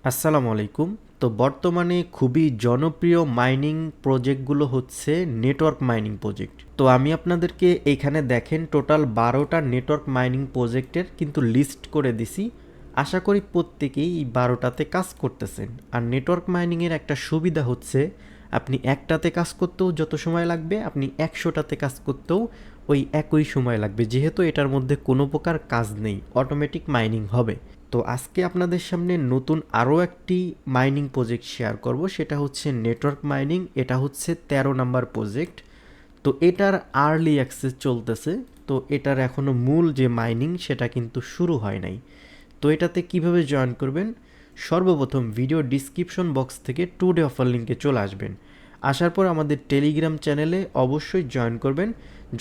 আসসালামু আলাইকুম। তো বর্তমানে খুবই জনপ্রিয় মাইনিং প্রজেক্টগুলো হচ্ছে নেটওয়ার্ক মাইনিং প্রজেক্ট। তো আমি আপনাদেরকে এইখানে দেখেন টোটাল 12টা নেটওয়ার্ক মাইনিং প্রজেক্টের কিন্তু লিস্ট করে দিছি। আশা করি প্রত্যেকেই এই 12টাতে কাজ করতেছেন। আর নেটওয়ার্ক মাইনিংয়ের একটা সুবিধা হচ্ছে আপনি একটাতে কাজ করতেও যত সময় লাগবে আপনি 100টাতে কাজ করতেও ওই একই সময় লাগবে, যেহেতু এটার মধ্যে কোনো প্রকার কাজ নেই, অটোমেটিক মাইনিং হবে। তো আজকে আপনাদের সামনে নতুন আরও একটি মাইনিং প্রজেক্ট শেয়ার করব, সেটা হচ্ছে নেটওয়ার্ক মাইনিং। এটা হচ্ছে 13 নাম্বার প্রজেক্ট। তো এটার আর্লি অ্যাক্সেস চলতেছে। তো এটার এখনও মূল যে মাইনিং সেটা কিন্তু শুরু হয় নাই। তো এটাতে কিভাবে জয়েন করবেন, সর্বপ্রথম ভিডিও ডিসক্রিপশন বক্স থেকে টুডে অফার লিঙ্কে চলে আসবেন। আসার পর আমাদের টেলিগ্রাম চ্যানেলে অবশ্যই জয়েন করবেন।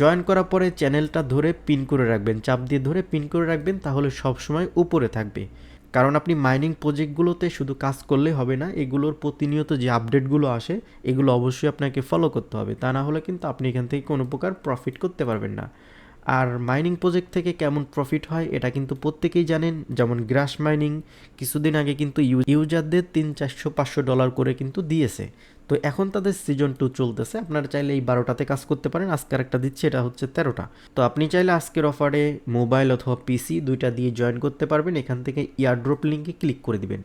জয়েন করার পরে চ্যানেলটা ধরে পিন করে রাখবেন, চাপ দিয়ে ধরে পিন করে রাখবেন, তাহলে সবসময় উপরে থাকবে। কারণ আপনি মাইনিং প্রজেক্টগুলোতে শুধু কাজ করলেই হবে না, এগুলোর প্রতিনিয়ত যে আপডেটগুলো আসে এগুলো অবশ্যই আপনাকে ফলো করতে হবে, তা না হলে কিন্তু আপনি এখান থেকে কোনো প্রকার প্রফিট করতে পারবেন না। আর মাইনিং প্রজেক্ট থেকে কেমন প্রফিট হয় এটা কিন্তু প্রত্যেকেই জানেন। যেমন গ্রাস মাইনিং কিছুদিন আগে কিন্তু ইউজারদের 300-400 ডলার করে কিন্তু দিয়েছে। তো এখন তাদের সিজন 2 চলতেছে, আপনারা চাইলে এই 12টাতে কাজ করতে পারেন। আজকের একটা দিচ্ছে, এটা হচ্ছে 13টা। তো আপনি চাইলে আজকের অফারে মোবাইল অথবা পিসি দুইটা দিয়ে জয়েন করতে পারবেন। এখান থেকে ইয়ারড্রপ লিঙ্কে ক্লিক করে দিবেন।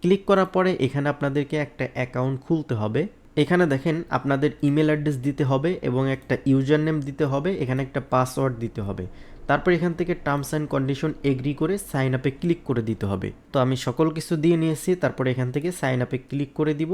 ক্লিক করার পরে এখানে আপনাদেরকে একটা অ্যাকাউন্ট খুলতে হবে। এখানে দেখেন আপনাদের ইমেল অ্যাড্রেস দিতে হবে এবং একটা ইউজার নেম দিতে হবে, এখানে একটা পাসওয়ার্ড দিতে হবে। তারপর এখান থেকে টার্মস অ্যান্ড কন্ডিশন এগ্রি করে সাইন আপে ক্লিক করে দিতে হবে। তো আমি সকল কিছু দিয়ে নিয়েছি, তারপরে এখান থেকে সাইন আপে ক্লিক করে দিব।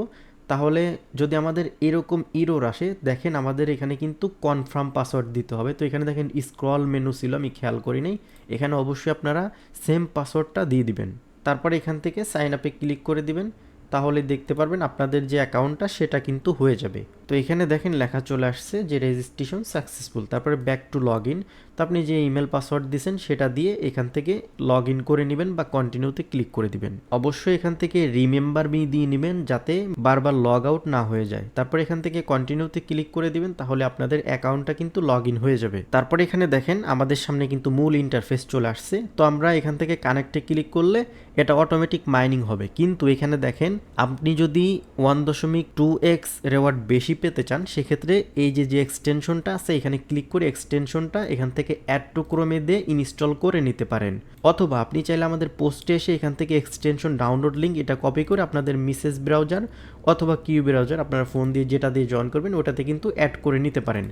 তাহলে যদি আমাদের এরকম ইরোর আসে, দেখেন আমাদের এখানে কিন্তু কনফার্ম পাসওয়ার্ড দিতে হবে। তো এখানে দেখেন স্ক্রল মেনু ছিল, আমি খেয়াল করি নাই। এখানে অবশ্যই আপনারা সেম পাসওয়ার্ডটা দিয়ে দিবেন। তারপরে এখান থেকে সাইন আপে ক্লিক করে দিবেন। তাহলে দেখতে পারবেন আপনাদের যে অ্যাকাউন্টটা সেটা কিন্তু হয়ে যাবে। তো এখানে দেখেন লেখা চলে আসছে যে রেজিস্ট্রেশন সাকসেসফুল, তারপরে ব্যাক টু লগ ইন। তো আপনি যে ইমেল পাসওয়ার্ড দিয়েছেন সেটা দিয়ে এখান থেকে লগ ইন করে নেবেন বা কন্টিনিউতে ক্লিক করে দিবেন। অবশ্যই এখান থেকে রিমেম্বার মি দিয়ে নেবেন যাতে বারবার লগ আউট না হয়ে যায়। তারপর এখান থেকে কন্টিনিউতে ক্লিক করে দিবেন, তাহলে আপনাদের অ্যাকাউন্টটা কিন্তু লগ ইন হয়ে যাবে। তারপরে এখানে দেখেন আমাদের সামনে কিন্তু মূল ইন্টারফেস চলে আসছে। তো আমরা এখান থেকে কানেক্টে ক্লিক করলে এটা অটোমেটিক মাইনিং হবে। কিন্তু এখানে দেখেন আপনি যদি 1.2x রেওয়ার্ড বেশি পেতে চান, সেক্ষেত্রে এই যে এক্সটেনশনটা আছে এখানে ক্লিক করে এক্সটেনশনটা এখান থেকে অ্যাড টু ক্রোমে দিয়ে ইনস্টল করে নিতে পারেন। অথবা আপনি চাইলে আমাদের পোস্টে এসে এখান থেকে এক্সটেনশন ডাউনলোড লিঙ্ক এটা কপি করে আপনাদের মিসেস ব্রাউজার অথবা কিউ ব্রাউজার আপনার ফোন দিয়ে যেটা দিয়ে জয়েন করবেন ওটাতে কিন্তু অ্যাড করে নিতে পারেন।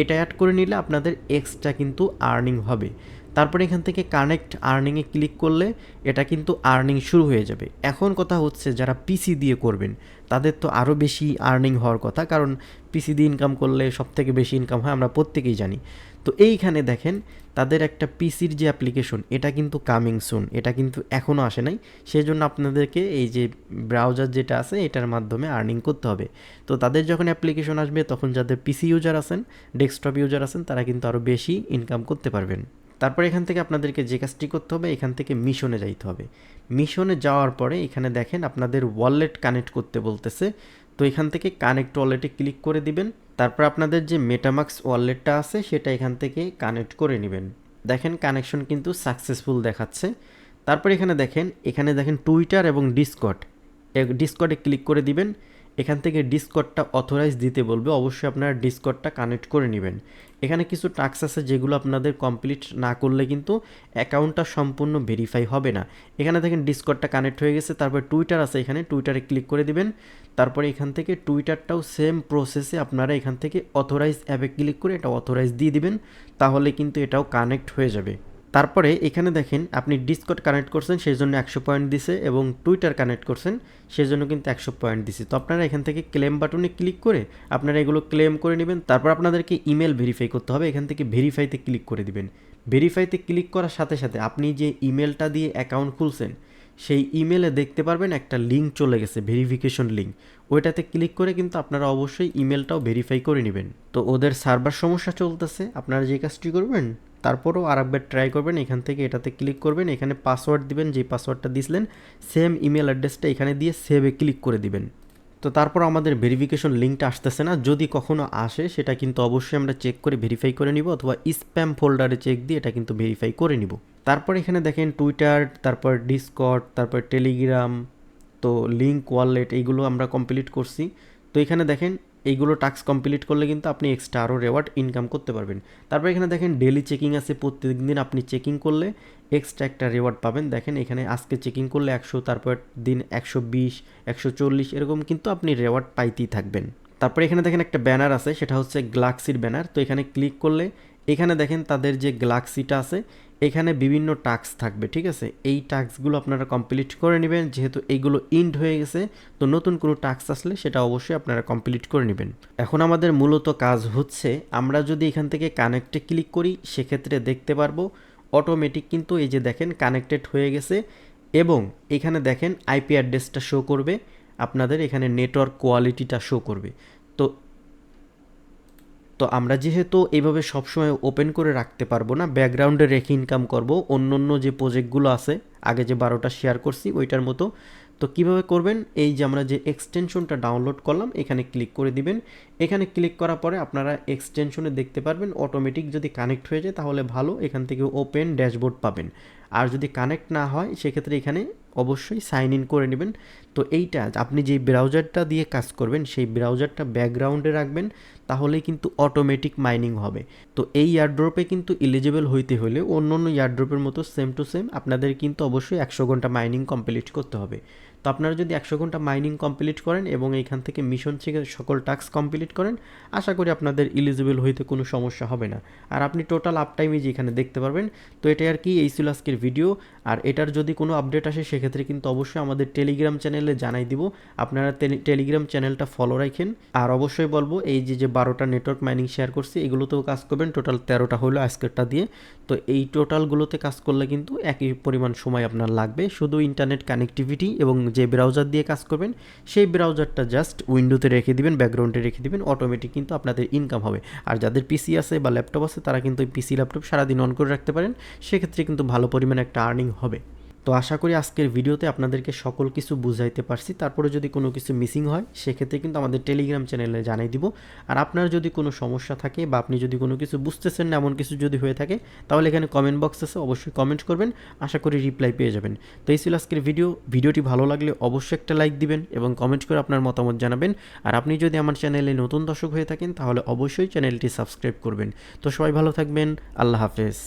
এটা অ্যাড করে নিলে আপনাদের এক্সট্রা কিন্তু আর্নিং হবে। তারপরে এখান থেকে কানেক্ট আর্নিংয়ে ক্লিক করলে এটা কিন্তু আর্নিং শুরু হয়ে যাবে। এখন কথা হচ্ছে যারা পিসি দিয়ে করবেন তাদের তো আরও বেশি আর্নিং হওয়ার কথা, কারণ পিসি দিয়ে ইনকাম করলে সবথেকে বেশি ইনকাম হয়, আমরা প্রত্যেকেই জানি। তো এইখানে দেখেন তাদের একটা পিসির যে অ্যাপ্লিকেশন এটা কিন্তু কামিং সুন, এটা কিন্তু এখনও আসে নাই। সেজন্য আপনাদেরকে এই যে ব্রাউজার যেটা আছে এটার মাধ্যমে আর্নিং করতে হবে। তো তাদের যখন অ্যাপ্লিকেশন আসবে তখন যাদের পিসি ইউজার আছেন, ডেস্কটপ ইউজার আছেন, তারা কিন্তু আরও বেশি ইনকাম করতে পারবেন। তারপরে এখান থেকে আপনাদেরকে যে কাজটি করতে হবে, এখান থেকে মিশনে যাইতে হবে। মিশনে যাওয়ার পরে এখানে দেখেন আপনাদের ওয়ালেট কানেক্ট করতে বলতেছে। তো এখান থেকে কানেক্ট ওয়ালেটে ক্লিক করে দিবেন। তারপর আপনাদের যে মেটামাক্স ওয়ালেটটা আছে সেটা এখান থেকে কানেক্ট করে নেবেন। দেখেন কানেকশন কিন্তু সাকসেসফুল দেখাচ্ছে। তারপর এখানে দেখেন টুইটার এবং ডিসকর্ড, ডিসকর্ডে ক্লিক করে দিবেন। এখান থেকে ডিসকর্ডটা অথরাইজ দিতে বলবে, অবশ্যই আপনারা ডিসকর্ডটা কানেক্ট করে নেবেন। এখানে কিছু টাস্ক আছে যেগুলো আপনাদের কমপ্লিট না করলে কিন্তু অ্যাকাউন্টটা সম্পূর্ণ ভেরিফাই হবে না। এখানে দেখেন ডিসকর্ডটা কানেক্ট হয়ে গেছে। তারপর টুইটার আছে, এখানে টুইটারে ক্লিক করে দিবেন। তারপরে এখান থেকে টুইটারটাও সেম প্রসেসে আপনারা এখান থেকে অথরাইজ অ্যাপে ক্লিক করে এটা অথরাইজ দিয়ে দিবেন, তাহলে কিন্তু এটাও কানেক্ট হয়ে যাবে। তারপরে এখানে দেখেন আপনি ডিসকর্ড কানেক্ট করছেন সেই জন্য 100 পয়েন্ট দিছে, এবং টুইটার কানেক্ট করছেন সেই জন্য কিন্তু 100 পয়েন্ট দিছে। তো আপনারা এখান থেকে ক্লেম বাটনে ক্লিক করে আপনারা এগুলো ক্লেম করে নেবেন। তারপর আপনাদেরকে ইমেল ভেরিফাই করতে হবে, এখান থেকে ভেরিফাইতে ক্লিক করে দিবেন। ভেরিফাইতে ক্লিক করার সাথে সাথে আপনি যে ইমেলটা দিয়ে অ্যাকাউন্ট খুলছেন সেই ইমেলে দেখতে পারবেন একটা লিঙ্ক চলে গেছে, ভেরিফিকেশন লিঙ্ক। ওইটাতে ক্লিক করে কিন্তু আপনারা অবশ্যই ইমেলটাও ভেরিফাই করে নেবেন। তো ওদের সার্ভার সমস্যা চলতেছে, আপনারা যে কাজটি করবেন তারপরও আরেকবার ট্রাই করবেন। এখান থেকে এটাতে ক্লিক করবেন, এখানে পাসওয়ার্ড দিবেন, যেই পাসওয়ার্ডটা দিয়েছিলেন সেম ইমেল অ্যাড্রেসটা এখানে দিয়ে সেভে ক্লিক করে দিবেন। তো তারপর আমাদের ভেরিফিকেশন লিঙ্কটা আসতেছে না, যদি কখনো আসে সেটা কিন্তু অবশ্যই আমরা চেক করে ভেরিফাই করে নিব, অথবা স্প্যাম ফোল্ডারে চেক দিয়ে এটা কিন্তু ভেরিফাই করে নিব। তারপর এখানে দেখেন টুইটার, তারপর ডিসকর্ড, তারপর টেলিগ্রাম, তো লিঙ্ক ওয়ালেট এইগুলো আমরা কমপ্লিট করছি। তো এখানে দেখেন এইগুলো টাস্ক কমপ্লিট করলে কিন্তু আপনি এক্সট্রা আরও রেওয়ার্ড ইনকাম করতে পারবেন। তারপর এখানে দেখেন ডেলি চেকিং আছে, প্রত্যেক দিন আপনি চেকিং করলে এক্সট্রা একটা রেওয়ার্ড পাবেন। দেখেন এখানে আজকে চেকিং করলে 100, তারপর দিন 120, 140 এরকম কিন্তু আপনি রেওয়ার্ড পাইতেই থাকবেন। তারপরে এখানে দেখেন একটা ব্যানার আছে, সেটা হচ্ছে গ্যালাক্সির ব্যানার। তো এখানে ক্লিক করলে এখানে দেখেন তাদের যে গ্যালাক্সিটা আছে এখানে বিভিন্ন টাস্ক থাকবে, ঠিক আছে। এই টাস্কগুলো আপনারা কমপ্লিট করে নেবেন, যেহেতু এইগুলো ইন্ড হয়ে গেছে। তো নতুন কোনো টাস্ক আসলে সেটা অবশ্যই আপনারা কমপ্লিট করে নেবেন। এখন আমাদের মূলত কাজ হচ্ছে, আমরা যদি এখান থেকে কানেক্টে ক্লিক করি সেক্ষেত্রে দেখতে পারবো অটোমেটিক কিন্তু এই যে দেখেন কানেক্টেড হয়ে গেছে, এবং এখানে দেখেন আইপি অ্যাড্রেসটা শো করবে, আপনাদের এখানে নেটওয়ার্ক কোয়ালিটিটা শো করবে। তো তো আমরা যেহেতু এইভাবে সবসময় ওপেন করে রাখতে পারবো না, ব্যাকগ্রাউন্ডে রেখে ইনকাম করব, অন্য যে প্রজেক্টগুলো আছে আগে যে 12টা শেয়ার করছি ওইটার মতো। তো কিভাবে করবেন, এই যে আমরা যে এক্সটেনশনটা ডাউনলোড করলাম এখানে ক্লিক করে দিবেন। এখানে ক্লিক করার পরে আপনারা এক্সটেনশনে দেখতে পারবেন অটোমেটিক যদি কানেক্ট হয়ে যায় তাহলে ভালো, এখান থেকে ওপেন ড্যাশবোর্ড পাবেন। আর যদি কানেক্ট না হয় সেক্ষেত্রে এখানে অবশ্যই সাইন ইন করে নেবেন। তো এইটা আপনি যেই ব্রাউজারটা দিয়ে কাজ করবেন সেই ব্রাউজারটা ব্যাকগ্রাউন্ডে রাখবেন, তাহলেই কিন্তু অটোমেটিক মাইনিং হবে। তো এই এয়ারড্রপে কিন্তু এলিজিবল হইতে হলে অন্য এয়ারড্রপের মতো সেম টু সেম আপনাদের কিন্তু অবশ্যই 100 ঘন্টা মাইনিং কমপ্লিট করতে হবে। তো আপনারা যদি 100 ঘন্টা মাইনিং কমপ্লিট করেন এবং এইখান থেকে মিশন থেকে সকল টাস্ক কমপ্লিট করেন, আশা করি আপনাদের এলিজিবল হইতে কোনো সমস্যা হবে না। আর আপনি টোটাল আপ টাইমে যেখানে দেখতে পারবেন। তো এটাই আর কি, এই ছিল আজকের ভিডিও। আর এটার যদি কোনো আপডেট আসে সেক্ষেত্রে কিন্তু অবশ্যই আমাদের টেলিগ্রাম চ্যানেলে জানাই দিব, আপনারা টেলিগ্রাম চ্যানেলটা ফলো রাখেন। আর অবশ্যই বলবো এই যে 12টা নেটওয়ার্ক মাইনিং শেয়ার করছি এগুলোতেও কাজ করবেন, টোটাল 13টা হলো আজকেরটা দিয়ে। তো এই টোটালগুলোতে কাজ করলে কিন্তু একই পরিমাণ সময় আপনার লাগবে, শুধু ইন্টারনেট কানেক্টিভিটি এবং যে ব্রাউজার দিয়ে কাজ করবেন সেই ব্রাউজারটা জাস্ট উইন্ডোতে রেখে দিবেন, ব্যাকগ্রাউন্ডে রেখে দিবেন, অটোমেটিক কিন্তু আপনাদের ইনকাম হবে। আর যাদের পিসি আছে বা ল্যাপটপ আছে তারা কিন্তু পিসি ল্যাপটপ সারাদিন অন করে রাখতে পারেন, সেক্ষেত্রে কিন্তু ভালো পরিমাণে একটা আর্নিং হবে। তো আশা করি আজকের ভিডিওতে আপনাদেরকে সকল কিছু বুঝাইতে পারছি। তারপরে যদি কোনো কিছু মিসিং হয় সেক্ষেত্রে কিন্তু আমাদের টেলিগ্রাম চ্যানেলে জানাই দিব। আর আপনার যদি কোনো সমস্যা থাকে বা আপনি যদি কোনো কিছু বুঝতেছেন না এমন কিছু যদি হয়ে থাকে তাহলে এখানে কমেন্ট বক্স আছে, অবশ্যই কমেন্ট করবেন, আশা করি রিপ্লাই পেয়ে যাবেন। তো এই ছিল আজকের ভিডিওটি ভালো লাগলে অবশ্যই একটা লাইক দিবেন এবং কমেন্ট করে আপনার মতামত জানাবেন। আর আপনি যদি আমার চ্যানেলে নতুন দর্শক হয়ে থাকেন তাহলে অবশ্যই চ্যানেলটি সাবস্ক্রাইব করবেন। তো সবাই ভালো থাকবেন, আল্লাহ হাফেজ।